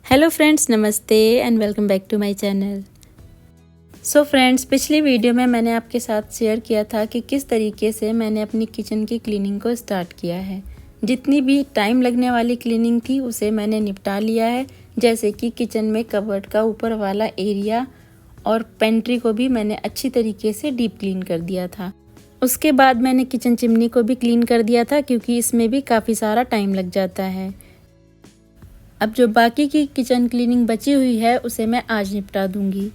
Hello friends, नमस्ते and welcome back to my channel. So friends, पिछली video में मैंने आपके साथ शेयर किया था कि किस तरीके से मैंने अपनी किचन की क्लीनिंग को स्टार्ट किया है। जितनी भी टाइम लगने वाली क्लीनिंग थी उसे मैंने निपटा लिया है, जैसे कि किचन में कबर्ड का ऊपर वाला एरिया और पेंट्री को भी मैंने अच्छी तरीके से डीप क्लीन कर दिया था। उसके बाद मैंने किचन चिमनी को भी क्लीन कर दिया था, क्योंकि इसमें भी काफ़ी सारा टाइम लग जाता है। अब जो बाकी की किचन क्लीनिंग बची हुई है उसे मैं आज निपटा दूंगी।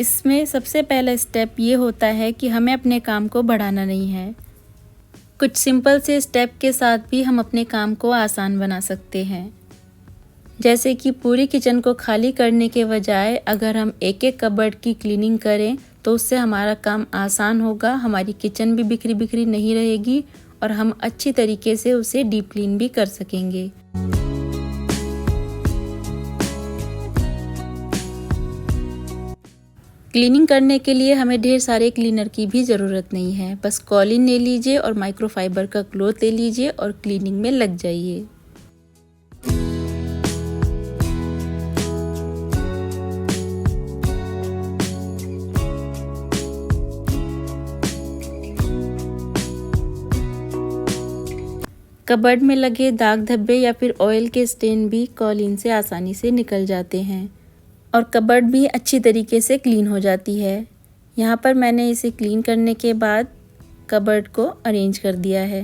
इसमें सबसे पहला स्टेप ये होता है कि हमें अपने काम को बढ़ाना नहीं है। कुछ सिंपल से स्टेप के साथ भी हम अपने काम को आसान बना सकते हैं। जैसे कि पूरी किचन को खाली करने के बजाय अगर हम एक एक कबर्ड की क्लीनिंग करें तो उससे हमारा काम आसान होगा, हमारी किचन भी बिखरी बिखरी नहीं रहेगी और हम अच्छी तरीके से उसे डीप क्लीन भी कर सकेंगे। क्लीनिंग करने के लिए हमें ढेर सारे क्लीनर की भी ज़रूरत नहीं है। बस कॉलिन ले लीजिए और माइक्रोफाइबर का क्लॉथ ले लीजिए और क्लीनिंग में लग जाइए। कबर्ड में लगे दाग धब्बे या फिर ऑयल के स्टेन भी कॉलिन से आसानी से निकल जाते हैं और कबर्ड भी अच्छी तरीके से क्लीन हो जाती है। यहाँ पर मैंने इसे क्लीन करने के बाद कबर्ड को अरेंज कर दिया है।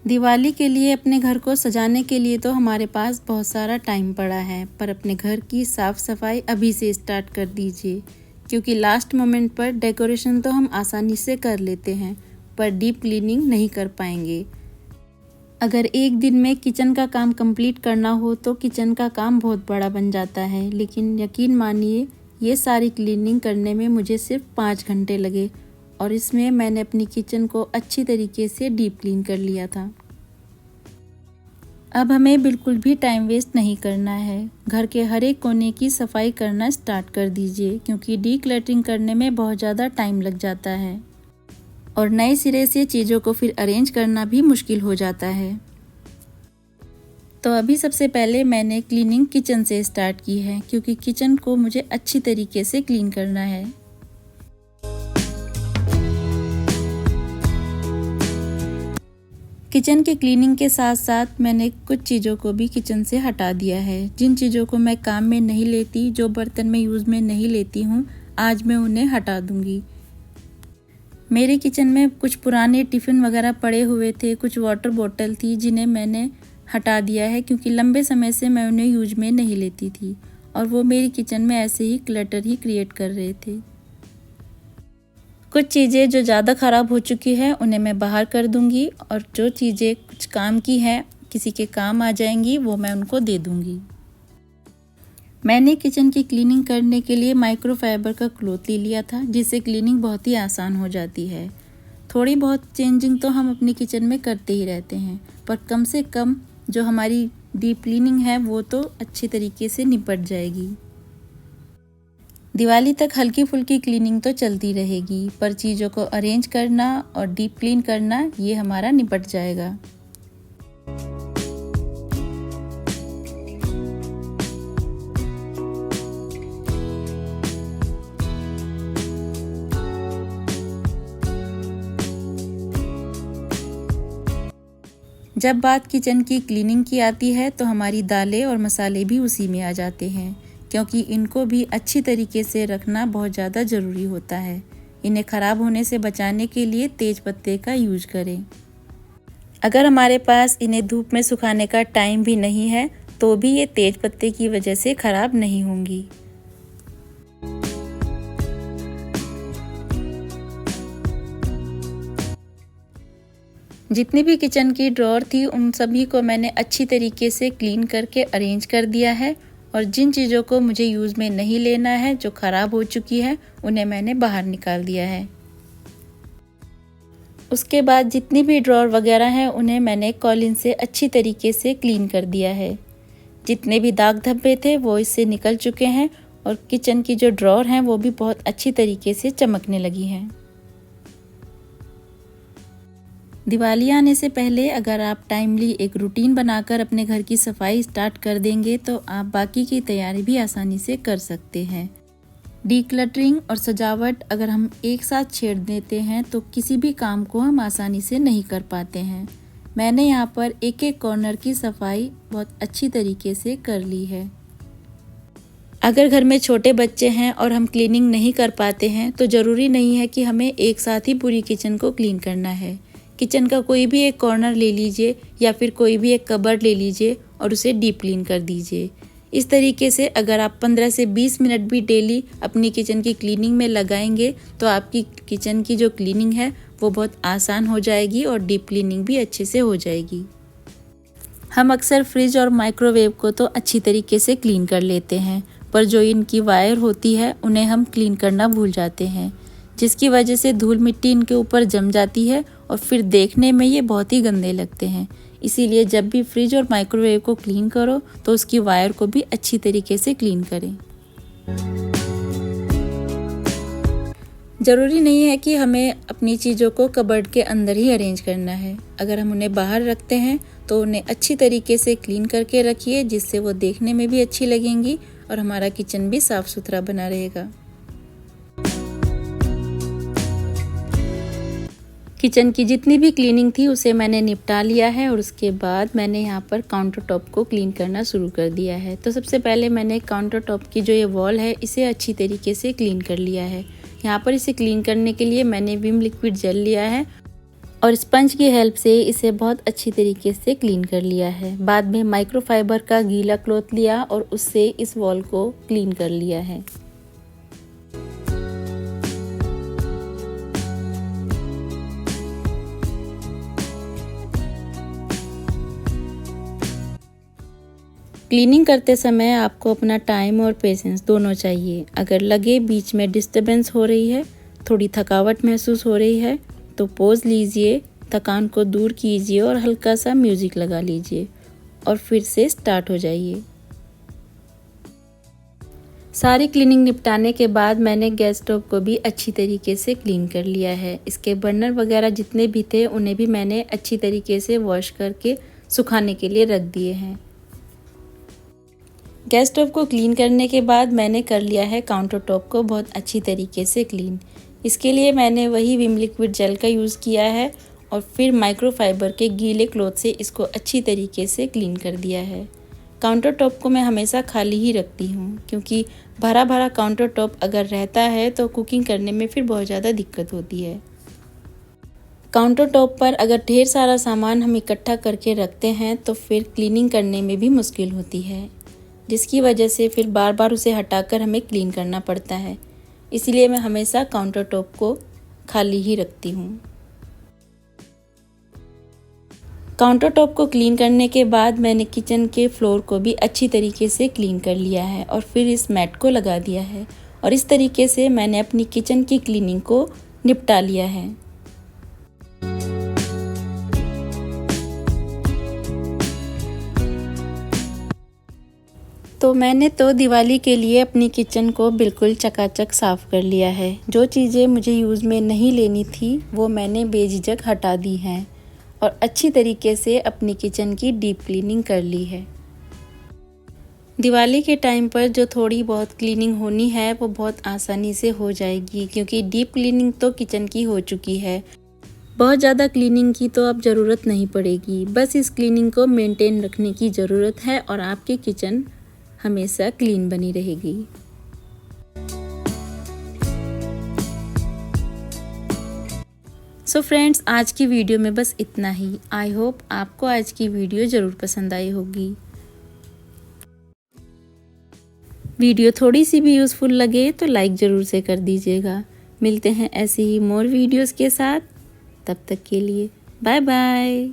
दिवाली के लिए अपने घर को सजाने के लिए तो हमारे पास बहुत सारा टाइम पड़ा है, पर अपने घर की साफ़ सफाई अभी से स्टार्ट कर दीजिए, क्योंकि लास्ट मोमेंट पर डेकोरेशन तो हम आसानी से कर लेते हैं पर डीप क्लीनिंग नहीं कर पाएंगे। अगर एक दिन में किचन का काम कंप्लीट करना हो तो किचन का काम बहुत बड़ा बन जाता है, लेकिन यकीन मानिए ये सारी क्लीनिंग करने में मुझे सिर्फ 5 घंटे लगे और इसमें मैंने अपनी किचन को अच्छी तरीके से डीप क्लीन कर लिया था। अब हमें बिल्कुल भी टाइम वेस्ट नहीं करना है। घर के हर एक कोने की सफाई करना स्टार्ट कर दीजिए, क्योंकि डीक्लटरिंग करने में बहुत ज़्यादा टाइम लग जाता है और नए सिरे से चीज़ों को फिर अरेंज करना भी मुश्किल हो जाता है। तो अभी सबसे पहले मैंने क्लीनिंग किचन से स्टार्ट की है, क्योंकि किचन को मुझे अच्छी तरीके से क्लीन करना है। किचन के क्लीनिंग के साथ साथ मैंने कुछ चीज़ों को भी किचन से हटा दिया है। जिन चीज़ों को मैं काम में नहीं लेती, जो बर्तन में यूज़ में नहीं लेती हूँ, आज मैं उन्हें हटा दूँगी। मेरे किचन में कुछ पुराने टिफ़िन वगैरह पड़े हुए थे, कुछ वाटर बॉटल थी जिन्हें मैंने हटा दिया है, क्योंकि लंबे समय से मैं उन्हें यूज में नहीं लेती थी और वो मेरी किचन में ऐसे ही क्लटर ही क्रिएट कर रहे थे। कुछ चीज़ें जो ज़्यादा ख़राब हो चुकी है उन्हें मैं बाहर कर दूंगी और जो चीज़ें कुछ काम की हैं, किसी के काम आ जाएंगी, वो मैं उनको दे दूंगी। मैंने किचन की क्लीनिंग करने के लिए माइक्रोफाइबर का क्लॉथ ले लिया था, जिससे क्लीनिंग बहुत ही आसान हो जाती है। थोड़ी बहुत चेंजिंग तो हम अपनी किचन में करते ही रहते हैं, पर कम से कम जो हमारी डीप क्लीनिंग है वो तो अच्छी तरीके से निपट जाएगी। दिवाली तक हल्की फुल्की क्लीनिंग तो चलती रहेगी, पर चीज़ों को अरेंज करना और डीप क्लीन करना ये हमारा निपट जाएगा। जब बात किचन की क्लीनिंग की आती है तो हमारी दालें और मसाले भी उसी में आ जाते हैं, क्योंकि इनको भी अच्छी तरीके से रखना बहुत ज़्यादा ज़रूरी होता है। इन्हें ख़राब होने से बचाने के लिए तेज पत्ते का यूज करें। अगर हमारे पास इन्हें धूप में सुखाने का टाइम भी नहीं है तो भी ये तेज पत्ते की वजह से ख़राब नहीं होंगी। जितनी भी किचन की ड्रॉर थी उन सभी को मैंने अच्छी तरीके से क्लीन करके अरेंज कर दिया है और जिन चीज़ों को मुझे यूज़ में नहीं लेना है, जो ख़राब हो चुकी है, उन्हें मैंने बाहर निकाल दिया है। उसके बाद जितनी भी ड्रॉर वगैरह हैं उन्हें मैंने कॉलिन से अच्छी तरीके से क्लीन कर दिया है। जितने भी दाग धब्बे थे वो इससे निकल चुके हैं और किचन की जो ड्रॉर हैं वो भी बहुत अच्छी तरीके से चमकने लगी हैं। दिवाली आने से पहले अगर आप टाइमली एक रूटीन बनाकर अपने घर की सफाई स्टार्ट कर देंगे तो आप बाकी की तैयारी भी आसानी से कर सकते हैं। डीक्लटरिंग और सजावट अगर हम एक साथ छेड़ देते हैं तो किसी भी काम को हम आसानी से नहीं कर पाते हैं। मैंने यहाँ पर एक एक कॉर्नर की सफाई बहुत अच्छी तरीके से कर ली है। अगर घर में छोटे बच्चे हैं और हम क्लीनिंग नहीं कर पाते हैं तो ज़रूरी नहीं है कि हमें एक साथ ही पूरी किचन को क्लीन करना है। किचन का कोई भी एक कॉर्नर ले लीजिए या फिर कोई भी एक कबर्ड ले लीजिए और उसे डीप क्लीन कर दीजिए। इस तरीके से अगर आप 15 से 20 मिनट भी डेली अपनी किचन की क्लीनिंग में लगाएंगे तो आपकी किचन की जो क्लीनिंग है वो बहुत आसान हो जाएगी और डीप क्लीनिंग भी अच्छे से हो जाएगी। हम अक्सर फ्रिज और माइक्रोवेव को तो अच्छी तरीके से क्लीन कर लेते हैं, पर जो इनकी वायर होती है उन्हें हम क्लीन करना भूल जाते हैं, जिसकी वजह से धूल मिट्टी इनके ऊपर जम जाती है और फिर देखने में ये बहुत ही गंदे लगते हैं। इसीलिए जब भी फ्रिज और माइक्रोवेव को क्लीन करो तो उसकी वायर को भी अच्छी तरीके से क्लीन करें। ज़रूरी नहीं है कि हमें अपनी चीज़ों को कबर्ड के अंदर ही अरेंज करना है। अगर हम उन्हें बाहर रखते हैं तो उन्हें अच्छी तरीके से क्लीन करके रखिए, जिससे वो देखने में भी अच्छी लगेंगी और हमारा किचन भी साफ़ सुथरा बना रहेगा। किचन की जितनी भी क्लीनिंग थी उसे मैंने निपटा लिया है और उसके बाद मैंने यहाँ पर काउंटर टॉप को क्लीन करना शुरू कर दिया है। तो सबसे पहले मैंने काउंटर टॉप की जो ये वॉल है इसे अच्छी तरीके से क्लीन कर लिया है। यहाँ पर इसे क्लीन करने के लिए मैंने विम लिक्विड जेल लिया है और स्पंज की हेल्प से इसे बहुत अच्छी तरीके से क्लीन कर लिया है। बाद में माइक्रोफाइबर का गीला क्लॉथ लिया और उससे इस वॉल को क्लीन कर लिया है। क्लीनिंग करते समय आपको अपना टाइम और पेशेंस दोनों चाहिए। अगर लगे बीच में डिस्टर्बेंस हो रही है, थोड़ी थकावट महसूस हो रही है तो पॉज लीजिए, थकान को दूर कीजिए और हल्का सा म्यूज़िक लगा लीजिए और फिर से स्टार्ट हो जाइए। सारी क्लीनिंग निपटाने के बाद मैंने गैस स्टोव को भी अच्छी तरीके से क्लीन कर लिया है। इसके बर्नर वगैरह जितने भी थे उन्हें भी मैंने अच्छी तरीके से वॉश करके सुखाने के लिए रख दिए हैं। गैस स्टोव को क्लीन करने के बाद मैंने कर लिया है काउंटर टॉप को बहुत अच्छी तरीके से क्लीन। इसके लिए मैंने वही विम लिक्विड जेल का यूज़ किया है और फिर माइक्रोफाइबर के गीले क्लॉथ से इसको अच्छी तरीके से क्लीन कर दिया है। काउंटर टॉप को मैं हमेशा खाली ही रखती हूँ, क्योंकि भरा भरा काउंटर टॉप अगर रहता है तो कुकिंग करने में फिर बहुत ज़्यादा दिक्कत होती है। काउंटर टॉप पर अगर ढेर सारा सामान हम इकट्ठा करके रखते हैं तो फिर क्लीनिंग करने में भी मुश्किल होती है, जिसकी वजह से फिर बार बार उसे हटाकर हमें क्लीन करना पड़ता है। इसीलिए मैं हमेशा काउंटर टॉप को खाली ही रखती हूँ। काउंटर टॉप को क्लीन करने के बाद मैंने किचन के फ्लोर को भी अच्छी तरीके से क्लीन कर लिया है और फिर इस मैट को लगा दिया है और इस तरीके से मैंने अपनी किचन की क्लीनिंग को निपटा लिया है। तो मैंने तो दिवाली के लिए अपनी किचन को बिल्कुल चकाचक साफ़ कर लिया है। जो चीज़ें मुझे यूज़ में नहीं लेनी थी वो मैंने बेझिझक हटा दी हैं और अच्छी तरीके से अपनी किचन की डीप क्लीनिंग कर ली है। दिवाली के टाइम पर जो थोड़ी बहुत क्लीनिंग होनी है वो बहुत आसानी से हो जाएगी, क्योंकि डीप क्लीनिंग तो किचन की हो चुकी है। बहुत ज़्यादा क्लीनिंग की तो अब ज़रूरत नहीं पड़ेगी, बस इस क्लीनिंग को मेंटेन रखने की ज़रूरत है और आपकी किचन हमेशा क्लीन बनी रहेगी। सो फ्रेंड्स, आज की वीडियो में बस इतना ही। आई होप आपको आज की वीडियो ज़रूर पसंद आई होगी। वीडियो थोड़ी सी भी यूज़फुल लगे तो लाइक ज़रूर से कर दीजिएगा। मिलते हैं ऐसी ही मोर वीडियोस के साथ, तब तक के लिए बाय बाय।